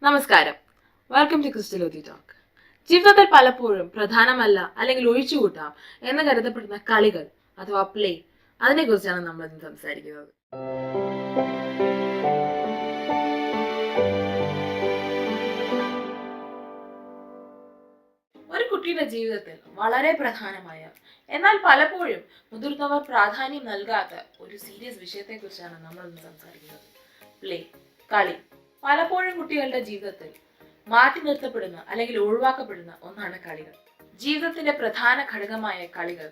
നമസ്കാരം, welcome to ക്രിസ്റ്റലോത്തി talk. ജീവിതത്തിൽ പലപ്പോഴും പ്രധാനമല്ല അല്ലെങ്കിൽ ഒഴിച്ചുകൂട്ടാം എന്ന് കരുതപ്പെടുന്ന കളികൾ അഥവാ പ്ലേ, അതിനെ കുറിച്ചാണ് നമ്മൾ ഇന്ന് സംസാരിക്കുന്നത്. ഒരു കുട്ടിയുടെ ജീവിതത്തിൽ വളരെ പ്രധാനമായ എന്നാൽ പലപ്പോഴും മുതിർന്നവർ പ്രാധാന്യം നൽകാത്ത ഒരു സീരിയസ് വിഷയത്തെ കുറിച്ചാണ് നമ്മൾ ഇന്ന് സംസാരിക്കുന്നത്. പ്ലേ, കളി. പലപ്പോഴും കുട്ടികളുടെ ജീവിതത്തിൽ മാറ്റി നിർത്തപ്പെടുന്ന അല്ലെങ്കിൽ ഒഴിവാക്കപ്പെടുന്ന ഒന്നാണ് കളികൾ. ജീവിതത്തിന്റെ പ്രധാന ഘടകമായ കളികൾ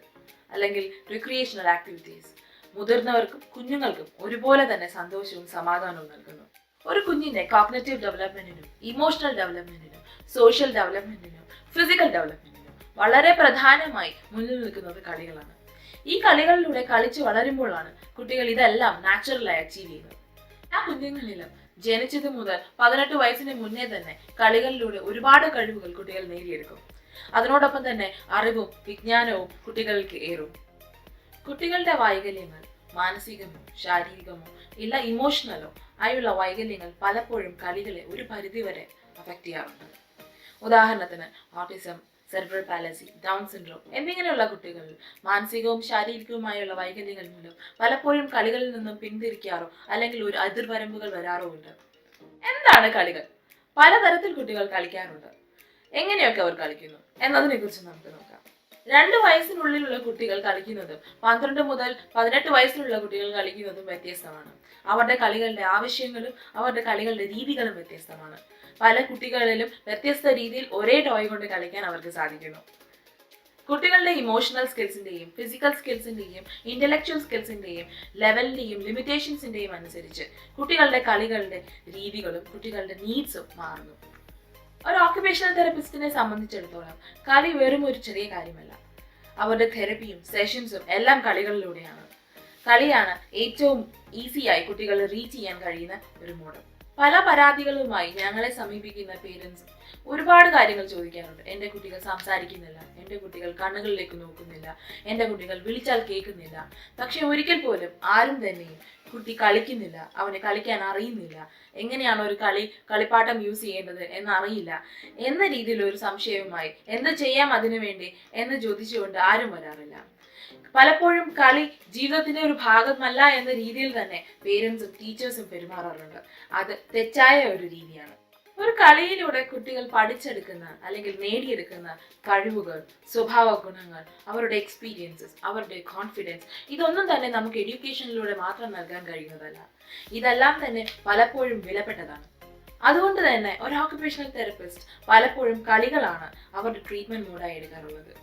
അല്ലെങ്കിൽ റിക്രിയേഷണൽ ആക്ടിവിറ്റീസ് മുതിർന്നവർക്കും കുഞ്ഞുങ്ങൾക്കും ഒരുപോലെ തന്നെ സന്തോഷവും സമാധാനവും നൽകുന്നു. ഒരു കുഞ്ഞിന്റെ കോഗ്നിറ്റീവ് ഡെവലപ്മെന്റിനും ഇമോഷണൽ ഡെവലപ്മെന്റിനും സോഷ്യൽ ഡെവലപ്മെന്റിനും ഫിസിക്കൽ ഡെവലപ്മെന്റിനും വളരെ പ്രധാനമായി മുന്നിൽ നിൽക്കുന്നത് കളികളാണ്. ഈ കളികളിലൂടെ കളിച്ച് വളരുമ്പോഴാണ് കുട്ടികൾ ഇതെല്ലാം നാച്ചുറലായി അച്ചീവ് ചെയ്യുന്നത്. ആ കുഞ്ഞുങ്ങളിലും ജനിച്ചത് മുതൽ 18 വയസ്സിന് മുന്നേ തന്നെ കളികളിലൂടെ ഒരുപാട് കഴിവുകൾ കുട്ടികൾ നേടിയെടുക്കും. അതിനോടൊപ്പം തന്നെ അറിവും വിജ്ഞാനവും കുട്ടികൾക്ക് ഏറും. കുട്ടികളുടെ വൈകല്യങ്ങൾ മാനസികമോ ശാരീരികമോ ഇല്ല ഇമോഷണലോ ആയുള്ള വൈകല്യങ്ങൾ പലപ്പോഴും കളികളെ ഒരു പരിധിവരെ അഫക്റ്റ് ചെയ്യാറുണ്ട്. ഉദാഹരണത്തിന് autism, cerebral fallacy, Down syndrome എന്നിങ്ങനെയുള്ള കുട്ടികളിൽ മാനസികവും ശാരീരികവുമായുള്ള വൈകല്യങ്ങൾ മൂലം പലപ്പോഴും കളികളിൽ നിന്നും പിന്തിരിക്കാറോ അല്ലെങ്കിൽ ഒരു അതിർവരമ്പുകൾ വരാറോ ഉണ്ട്. എന്താണ് കളികൾ? പലതരത്തിൽ കുട്ടികൾ കളിക്കാറുണ്ട്. എങ്ങനെയൊക്കെ അവർ കളിക്കുന്നു എന്നതിനെ കുറിച്ച് നമുക്ക് നോക്കാം. 2 വയസ്സിനുള്ളിലുള്ള കുട്ടികൾ കളിക്കുന്നതും 12 മുതൽ 18 വയസ്സിലുള്ള കുട്ടികൾ കളിക്കുന്നതും വ്യത്യസ്തമാണ്. അവരുടെ കളികളുടെ ആവശ്യങ്ങളും അവരുടെ കളികളുടെ രീതികളും വ്യത്യസ്തമാണ്. പല കുട്ടികളിലും വ്യത്യസ്ത രീതിയിൽ ഒരേ ടോയ് കൊണ്ട് കളിക്കാൻ അവർക്ക് സാധിക്കുന്നു. കുട്ടികളുടെ ഇമോഷണൽ സ്കിൽസിന്റെയും ഫിസിക്കൽ സ്കിൽസിന്റെയും ഇന്റലക്ച്വൽ സ്കിൽസിന്റെയും ലെവലിന്റെയും ലിമിറ്റേഷൻസിന്റെയും അനുസരിച്ച് കുട്ടികളുടെ കളികളുടെ രീതികളും കുട്ടികളുടെ നീഡ്സും മാറുന്നു. ഒരു ഓക്യുപേഷണൽ തെറപ്പിസ്റ്റിനെ സംബന്ധിച്ചിടത്തോളം കളി വെറും ഒരു ചെറിയ കാര്യമല്ല. അവരുടെ തെറപ്പിയും സെഷൻസും എല്ലാം കളികളിലൂടെയാണ്. കളിയാണ് ഏറ്റവും ഈസിയായി കുട്ടികളെ റീച്ച് ചെയ്യാൻ കഴിയുന്ന ഒരു മോഡൽ. പല പരാതികളുമായി ഞങ്ങളെ സമീപിക്കുന്ന പേരൻസ് ഒരുപാട് കാര്യങ്ങൾ ചോദിക്കാറുണ്ട്. എൻ്റെ കുട്ടികൾ സംസാരിക്കുന്നില്ല, എൻ്റെ കുട്ടികൾ കണ്ണുകളിലേക്ക് നോക്കുന്നില്ല, എൻ്റെ കുട്ടികൾ വിളിച്ചാൽ കേൾക്കുന്നില്ല. പക്ഷെ ഒരിക്കൽ പോലും ആരും തന്നെയും കുട്ടി കളിക്കുന്നില്ല, അവന് കളിക്കാൻ അറിയുന്നില്ല, എങ്ങനെയാണ് ഒരു കളിപ്പാട്ടം യൂസ് ചെയ്യേണ്ടത് എന്നറിയില്ല എന്ന രീതിയിൽ ഒരു സംശയവുമായി എന്ത് ചെയ്യാം അതിനു വേണ്ടി എന്ന് ചോദിച്ചുകൊണ്ട് ആരും വരാറില്ല. പലപ്പോഴും കളി ജീവിതത്തിന്റെ ഒരു ഭാഗമല്ല എന്ന രീതിയിൽ തന്നെ പേരൻസും ടീച്ചേഴ്സും പെരുമാറാറുണ്ട്. അത് തെറ്റായ ഒരു രീതിയാണ്. ഒരു കളിയിലൂടെ കുട്ടികൾ പഠിച്ചെടുക്കുന്ന അല്ലെങ്കിൽ നേടിയെടുക്കുന്ന കഴിവുകൾ, സ്വഭാവ ഗുണങ്ങൾ, അവരുടെ എക്സ്പീരിയൻസസ്, അവരുടെ കോൺഫിഡൻസ് ഇതൊന്നും തന്നെ നമുക്ക് എഡ്യൂക്കേഷനിലൂടെ മാത്രം നൽകാൻ കഴിയുന്നതല്ല. ഇതെല്ലാം തന്നെ പലപ്പോഴും വിലപ്പെട്ടതാണ്. അതുകൊണ്ട് തന്നെ ഒരു ഓക്യുപേഷണൽ തെറപ്പിസ്റ്റ് പലപ്പോഴും കളികളാണ് അവരുടെ ട്രീറ്റ്മെന്റ് മോഡായി എടുക്കാറുള്ളത്.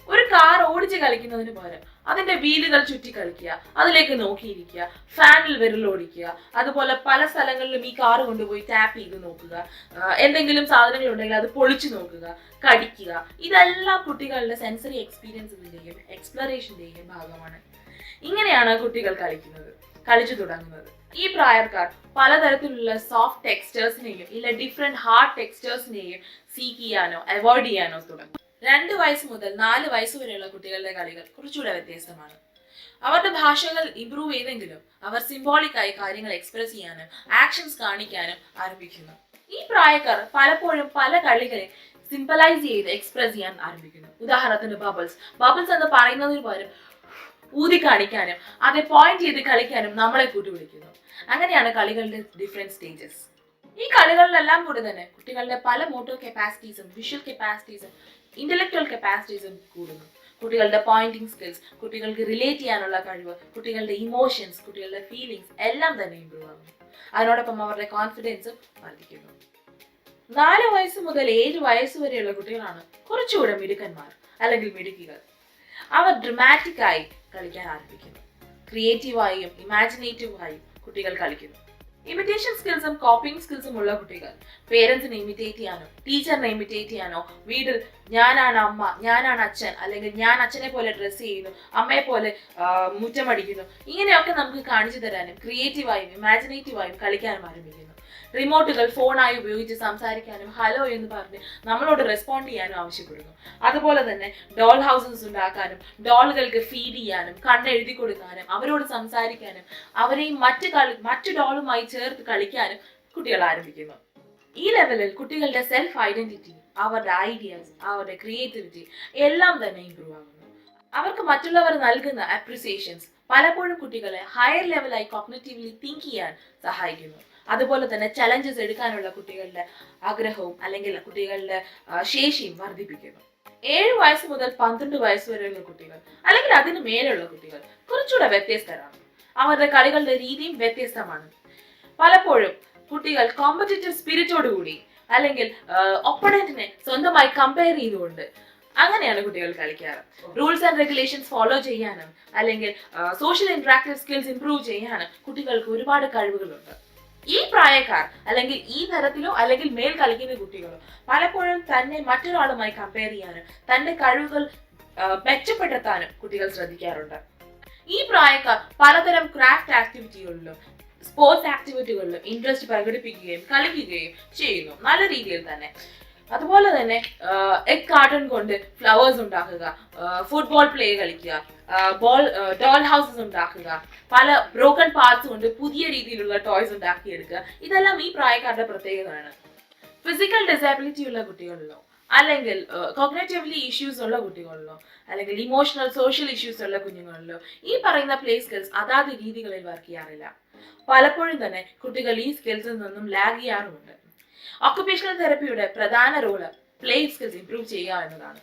ഒരു കാർ ഓടിച്ച് കളിക്കുന്നതിന് പകരം അതിന്റെ വീലുകൾ ചുറ്റി കളിക്കുക, അതിലേക്ക് നോക്കിയിരിക്കുക, ഫാനിൽ വിരലോടിക്കുക, അതുപോലെ പല സ്ഥലങ്ങളിലും ഈ കാർ കൊണ്ടുപോയി ടാപ്പ് ചെയ്ത് നോക്കുക, എന്തെങ്കിലും സാധനങ്ങൾ ഉണ്ടെങ്കിൽ അത് പൊളിച്ചു നോക്കുക, കടിക്കുക, ഇതെല്ലാം കുട്ടികളുടെ സെൻസറി എക്സ്പീരിയൻസിന്റെയും എക്സ്പ്ലോറേഷന്റെയും ഭാഗമാണ്. ഇങ്ങനെയാണ് കുട്ടികൾ കളിച്ചു തുടങ്ങുന്നത്. ഈ പ്രായക്കാർ പലതരത്തിലുള്ള സോഫ്റ്റ് ടെക്സ്റ്റേഴ്സിനെയും ഇല്ല ഡിഫറെന്റ് ഹാർഡ് ടെക്സ്റ്റേഴ്സിനെയും സീക്ക് ചെയ്യാനോ അവോയ്ഡ് ചെയ്യാനോ തുടങ്ങും. 2 വയസ്സ് മുതൽ 4 വയസ്സ് വരെയുള്ള കുട്ടികളുടെ കളികൾ കുറച്ചുകൂടെ വ്യത്യസ്തമാണ്. അവരുടെ ഭാഷകൾ ഇംപ്രൂവ് ചെയ്തെങ്കിലും അവർ സിംബോളിക്കായി കാര്യങ്ങൾ എക്സ്പ്രസ് ചെയ്യാനും ആക്ഷൻസ് കാണിക്കാനും ആരംഭിക്കുന്നു. ഈ പ്രായക്കാർ പലപ്പോഴും പല കളികളെ സിംപലൈസ് ചെയ്ത് എക്സ്പ്രസ് ചെയ്യാൻ ആരംഭിക്കുന്നു. ഉദാഹരണത്തിന് ബബിൾസ് എന്ന് പറയുന്നതിന് പകരം ഊതി കാണിക്കാനും അത് പോയിന്റ് ചെയ്ത് കളിക്കാനും നമ്മളെ കൂട്ടുപിടിക്കുന്നു. അങ്ങനെയാണ് കളികളുടെ ഡിഫറെന്റ് സ്റ്റേജസ്. ഈ കളികളിലെല്ലാം കൂടെ തന്നെ കുട്ടികളുടെ പല മോട്ടോർ കപ്പാസിറ്റീസും വിഷ്വൽ കപ്പാസിറ്റീസും ഇന്റലക്ച്വൽ കപ്പാസിറ്റീസും കൂടുന്നു. കുട്ടികളുടെ പോയിന്റിംഗ് സ്കിൽസ്, കുട്ടികൾക്ക് റിലേറ്റ് ചെയ്യാനുള്ള കഴിവ്, കുട്ടികളുടെ ഇമോഷൻസ്, കുട്ടികളുടെ ഫീലിംഗ്സ് എല്ലാം തന്നെ ഇംപ്രൂവ് ആകുന്നു. അതിനോടൊപ്പം അവരുടെ കോൺഫിഡൻസും വർദ്ധിക്കുന്നു. 4 വയസ്സ് മുതൽ 7 വയസ്സ് വരെയുള്ള കുട്ടികളാണ് കുറച്ചുകൂടെ മിടുക്കന്മാർ അല്ലെങ്കിൽ മിടുക്കികൾ. അവർ ഡ്രമാറ്റിക്കായി കളിക്കാൻ ആരംഭിക്കുന്നു. ക്രിയേറ്റീവായും ഇമാജിനേറ്റീവായും കുട്ടികൾ കളിക്കുന്നു. ഇമിറ്റേഷൻ സ്കിൽസും കോപ്പിംഗ് സ്കിൽസും ഉള്ള കുട്ടികൾ പേരൻസിനെ ഇമിറ്റേറ്റ് ചെയ്യാനോ ടീച്ചറിനെ ഇമിറ്റേറ്റ് ചെയ്യാനോ വീട്ടിൽ ഞാനാണ് അമ്മ, ഞാനാണ് അച്ഛൻ, അല്ലെങ്കിൽ ഞാൻ അച്ഛനെ പോലെ ഡ്രസ്സ് ചെയ്യുന്നു, അമ്മയെ പോലെ മുറ്റമടിക്കുന്നു, ഇങ്ങനെയൊക്കെ നമുക്ക് കാണിച്ചു തരാനും ക്രിയേറ്റീവായും ഇമാജിനേറ്റീവായും കളിക്കാനും ആരംഭിക്കുന്നു. റിമോട്ടുകൾ ഫോണായി ഉപയോഗിച്ച് സംസാരിക്കാനും ഹലോ എന്ന് പറഞ്ഞ് നമ്മളോട് റെസ്പോണ്ട് ചെയ്യാനും ആവശ്യപ്പെടുന്നു. അതുപോലെ തന്നെ ഡോൾ ഹൗസസ് ഉണ്ടാക്കാനും ഡോളുകൾക്ക് ഫീഡ് ചെയ്യാനും കണ്ണെഴുതി കൊടുക്കാനും അവരോട് സംസാരിക്കാനും അവരെയും മറ്റു ഡോളുമായി ചേർത്ത് കളിക്കാനും കുട്ടികൾ ആരംഭിക്കുന്നു. ഈ ലെവലിൽ കുട്ടികളുടെ സെൽഫ് ഐഡന്റിറ്റി, അവരുടെ ഐഡിയാസ്, അവരുടെ ക്രിയേറ്റിവിറ്റി എല്ലാം തന്നെ ഇംപ്രൂവ് ആകുന്നു. അവർക്ക് മറ്റുള്ളവർ നൽകുന്ന അപ്രിസിയേഷൻസ് പലപ്പോഴും കുട്ടികളെ ഹയർ ലെവലായി കോഗ്നിറ്റീവ്ലി തിങ്ക് ചെയ്യാൻ സഹായിക്കുന്നു. അതുപോലെ തന്നെ ചലഞ്ചസ് എടുക്കാനുള്ള കുട്ടികളുടെ ആഗ്രഹവും അല്ലെങ്കിൽ കുട്ടികളുടെ ശേഷിയും വർദ്ധിപ്പിക്കുന്നു. 7 വയസ്സ് മുതൽ 12 വയസ്സ് വരെയുള്ള കുട്ടികൾ അല്ലെങ്കിൽ അതിന് മേലുള്ള കുട്ടികൾ കുറച്ചുകൂടെ വ്യത്യസ്തരാണ്. അവരുടെ കളികളുടെ രീതിയും വ്യത്യസ്തമാണ്. പലപ്പോഴും കുട്ടികൾ കോമ്പറ്റീറ്റീവ് സ്പിരിറ്റോടുകൂടി അല്ലെങ്കിൽ ഒപ്പണന്റിനെ സ്വന്തമായി കമ്പയർ ചെയ്തുകൊണ്ട് അങ്ങനെയാണ് കുട്ടികൾ കളിക്കാറ്. റൂൾസ് ആൻഡ് റെഗുലേഷൻസ് ഫോളോ ചെയ്യാനും അല്ലെങ്കിൽ സോഷ്യൽ ഇന്ററാക്റ്റീവ് സ്കിൽസ് ഇംപ്രൂവ് ചെയ്യാനും കുട്ടികൾക്ക് ഒരുപാട് കഴിവുകളുണ്ട്. ഈ പ്രായക്കാർ അല്ലെങ്കിൽ ഈ തരത്തിലോ അല്ലെങ്കിൽ മേൽ കളിക്കുന്ന കുട്ടികളോ പലപ്പോഴും തന്നെ മറ്റൊരാളുമായി കമ്പയർ ചെയ്യാനും തന്റെ കഴിവുകൾ മെച്ചപ്പെടുത്താനും കുട്ടികൾ ശ്രദ്ധിക്കാറുണ്ട്. ഈ പ്രായക്കാർ പലതരം ക്രാഫ്റ്റ് ആക്ടിവിറ്റികളിലും സ്പോർട്സ് ആക്ടിവിറ്റികളിലും ഇൻട്രസ്റ്റ് പ്രകടിപ്പിക്കുകയും കളിക്കുകയും ചെയ്യുന്നു, നല്ല രീതിയിൽ തന്നെ. അതുപോലെ തന്നെ എഗ് കാർട്ടൺ കൊണ്ട് ഫ്ലവേഴ്സ് ഉണ്ടാക്കുക, ഫുട്ബോൾ പ്ലേ കളിക്കുക, ഡോൾ ഹൗസസ് ഉണ്ടാക്കുക, പല ബ്രോക്കൺ പാർട്സ് കൊണ്ട് പുതിയ രീതിയിലുള്ള ടോയ്സ് ഉണ്ടാക്കിയെടുക്കുക. ഇതെല്ലാം ഈ പ്രായക്കാരുടെ പ്രത്യേകതയാണ്. ഫിസിക്കൽ ഡിസബിലിറ്റി ഉള്ള കുട്ടികളിലോ അല്ലെങ്കിൽ കോഗ്നിറ്റീവ്ലി ഇഷ്യൂസ് ഉള്ള കുട്ടികളിലോ അല്ലെങ്കിൽ ഇമോഷണൽ സോഷ്യൽ ഇഷ്യൂസ് ഉള്ള കുഞ്ഞുങ്ങളിലോ ഈ പറയുന്ന പ്ലേ സ്കിൽസ് അതാത് രീതികളിൽ വർക്ക് ചെയ്യാറില്ല. പലപ്പോഴും തന്നെ കുട്ടികൾ ഈ സ്കിൽസിൽ നിന്നും ലാഗ് ചെയ്യാറുമുണ്ട്. ഓക്കുപേഷണൽ തെറപ്പിയുടെ പ്രധാന റോള് പ്ലേ സ്കിൽസ് ഇംപ്രൂവ് ചെയ്യുക എന്നതാണ്.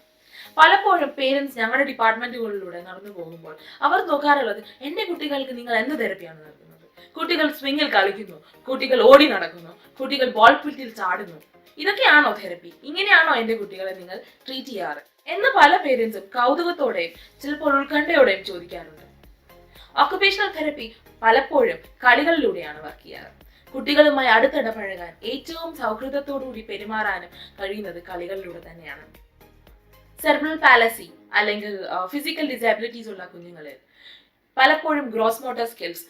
പലപ്പോഴും പേരൻസ് ഞങ്ങളുടെ ഡിപ്പാർട്ട്മെന്റുകളിലൂടെ നടന്നു പോകുമ്പോൾ അവർ നോക്കാറുള്ളത്, എന്റെ കുട്ടികൾക്ക് നിങ്ങൾ എന്ത് തെറപ്പിയാണ് നൽകുന്നത്? കുട്ടികൾ സ്വിങ്ങിൽ കളിക്കുന്നു, കുട്ടികൾ ഓടി നടക്കുന്നു, കുട്ടികൾ ബോൾ പിറ്റിൽ ചാടുന്നു, ഇതൊക്കെയാണോ തെറപ്പി? ഇങ്ങനെയാണോ എന്റെ കുട്ടികളെ നിങ്ങൾ ട്രീറ്റ് ചെയ്യാറ് എന്ന് പല പേരൻസും കൗതുകത്തോടെയും ചിലപ്പോൾ ഉത്കണ്ഠയോടെയും ചോദിക്കാറുണ്ട്. ഓക്കുപേഷണൽ തെറപ്പി പലപ്പോഴും കളികളിലൂടെയാണ് വർക്ക് ചെയ്യാറ്. കുട്ടികളുമായി അടുത്തിടപഴകാൻ ഏറ്റവും സൗഹൃദത്തോടുകൂടി പെരുമാറാനും കഴിയുന്നത് കളികളിലൂടെ തന്നെയാണ്. സെർബ്രൽ പാലസി അല്ലെങ്കിൽ ഫിസിക്കൽ ഡിസബിലിറ്റീസ് ഉള്ള കുഞ്ഞുങ്ങളിൽ പലപ്പോഴും ഗ്രോസ് മോട്ടോർ സ്കിൽസ്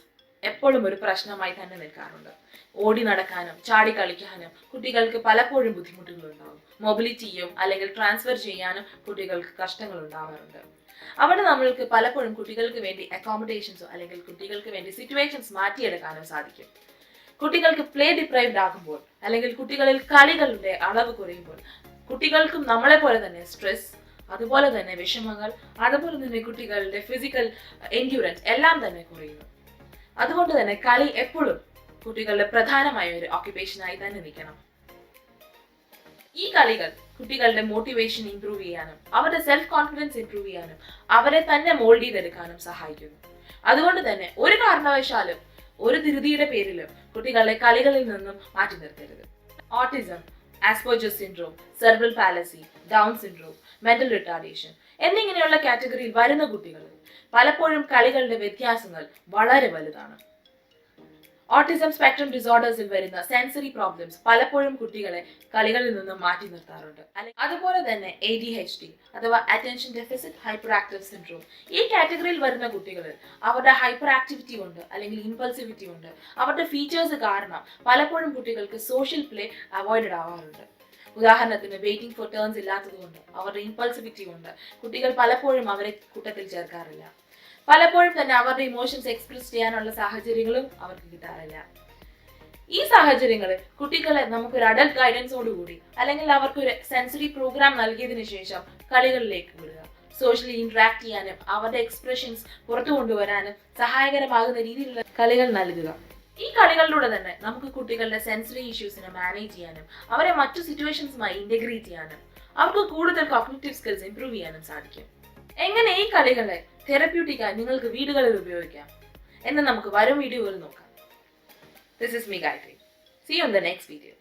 എപ്പോഴും ഒരു പ്രശ്നമായി തന്നെ നിൽക്കാറുണ്ട്. ഓടി നടക്കാനും ചാടി കളിക്കാനും കുട്ടികൾക്ക് പലപ്പോഴും ബുദ്ധിമുട്ടുകൾ ഉണ്ടാകും. മൊബിലിറ്റിയും അല്ലെങ്കിൽ ട്രാൻസ്ഫർ ചെയ്യാനും കുട്ടികൾക്ക് കഷ്ടങ്ങൾ ഉണ്ടാവാറുണ്ട്. അവിടെ നമ്മൾക്ക് പലപ്പോഴും കുട്ടികൾക്ക് വേണ്ടി അക്കോമഡേഷൻസോ അല്ലെങ്കിൽ കുട്ടികൾക്ക് വേണ്ടി സിറ്റുവേഷൻസ് മാറ്റിയെടുക്കാനോ സാധിക്കും. കുട്ടികൾക്ക് പ്ലേ ഡിപ്രൈവ്ഡ് ആകുമ്പോൾ അല്ലെങ്കിൽ കുട്ടികളിൽ കളികളുടെ അളവ് കുറയുമ്പോൾ കുട്ടികൾക്കും നമ്മളെ പോലെ തന്നെ സ്ട്രെസ്, അതുപോലെ തന്നെ വിഷമങ്ങൾ, അതുപോലെ തന്നെ കുട്ടികളുടെ ഫിസിക്കൽ എൻഡ്യൂറൻസ് എല്ലാം തന്നെ കുറയുന്നു. അതുകൊണ്ട് തന്നെ കളി എപ്പോഴും കുട്ടികളുടെ പ്രധാനമായ ഒരു ഓക്യുപ്പേഷനായി തന്നെ നിൽക്കണം. ഈ കളികൾ കുട്ടികളുടെ മോട്ടിവേഷൻ ഇംപ്രൂവ് ചെയ്യാനും അവരുടെ സെൽഫ് കോൺഫിഡൻസ് ഇംപ്രൂവ് ചെയ്യാനും അവരെ തന്നെ മോൾഡ് ചെയ്തെടുക്കാനും സഹായിക്കുന്നു. അതുകൊണ്ട് തന്നെ ഒരു കാരണവശാലും ഒരു ധൃതിയുടെ പേരിലും കുട്ടികളെ കളികളിൽ നിന്നും മാറ്റി നിർത്തരുത്. Autism, Asperger syndrome, cerebral palsy, Down syndrome, mental retardation എന്നിങ്ങനെയുള്ള കാറ്റഗറിയിൽ വരുന്ന കുട്ടികൾ പലപ്പോഴും കളികളുടെ വ്യത്യാസങ്ങൾ വളരെ വലുതാണ്. ഓട്ടിസം സ്പെക്ട്രം ഡിസോർഡേഴ്സിൽ വരുന്ന സെൻസറി പ്രോബ്ലംസ് പലപ്പോഴും കുട്ടികളെ കളികളിൽ നിന്നും മാറ്റി നിർത്താറുണ്ട്. അതുപോലെ തന്നെ ADHD അഥവാ attention deficit hyper active syndrome ഈ കാറ്റഗറിയിൽ വരുന്ന കുട്ടികളിൽ അവരുടെ ഹൈപ്പർ ആക്ടിവിറ്റി കൊണ്ട് അല്ലെങ്കിൽ ഇമ്പൾസിവിറ്റി കൊണ്ട് അവരുടെ ഫീച്ചേഴ്സ് കാരണം പലപ്പോഴും കുട്ടികൾക്ക് സോഷ്യൽ പ്ലേ അവോയ്ഡഡ് ആവാറുണ്ട്. ഉദാഹരണത്തിന് വെയിറ്റിംഗ് ഫോർ ടേൺസ് ഇല്ലാത്തതുകൊണ്ട് അവരുടെ ഇമ്പൾസിവിറ്റി കൊണ്ട് കുട്ടികൾ പലപ്പോഴും അവരെ കൂട്ടത്തിൽ ചേർക്കാറില്ല. പലപ്പോഴും തന്നെ അവരുടെ ഇമോഷൻസ് എക്സ്പ്രസ് ചെയ്യാനുള്ള സാഹചര്യങ്ങളും അവർക്ക് കിട്ടാറില്ല. ഈ സാഹചര്യങ്ങളിൽ കുട്ടികളെ നമുക്കൊരു അഡൽട്ട് ഗൈഡൻസോടുകൂടി അല്ലെങ്കിൽ അവർക്കൊരു സെൻസറി പ്രോഗ്രാം നൽകിയതിനു ശേഷം കളികളിലേക്ക് വിടുക. സോഷ്യലി ഇന്ററാക്ട് ചെയ്യാനും അവരുടെ എക്സ്പ്രഷൻസ് പുറത്തു കൊണ്ടുവരാനും സഹായകരമാകുന്ന രീതിയിലുള്ള കളികൾ നൽകുക. ഈ കളികളിലൂടെ തന്നെ നമുക്ക് കുട്ടികളുടെ സെൻസറി ഇഷ്യൂസിനെ മാനേജ് ചെയ്യാനും അവരെ മറ്റു സിറ്റുവേഷൻസുമായി ഇന്റഗ്രേറ്റ് ചെയ്യാനും അവർക്ക് കൂടുതൽ കോഗ്നിറ്റീവ് സ്കിൽസ് ഇംപ്രൂവ് ചെയ്യാനും സാധിക്കും. എങ്ങനെ ഈ കളികളെ തെറപ്യൂട്ടിക്കായി നിങ്ങൾക്ക് വീടുകളിൽ ഉപയോഗിക്കാം എന്ന് നമുക്ക് വരും വീഡിയോയിൽ നോക്കാം. This is me, Gayatri. See you in the next video.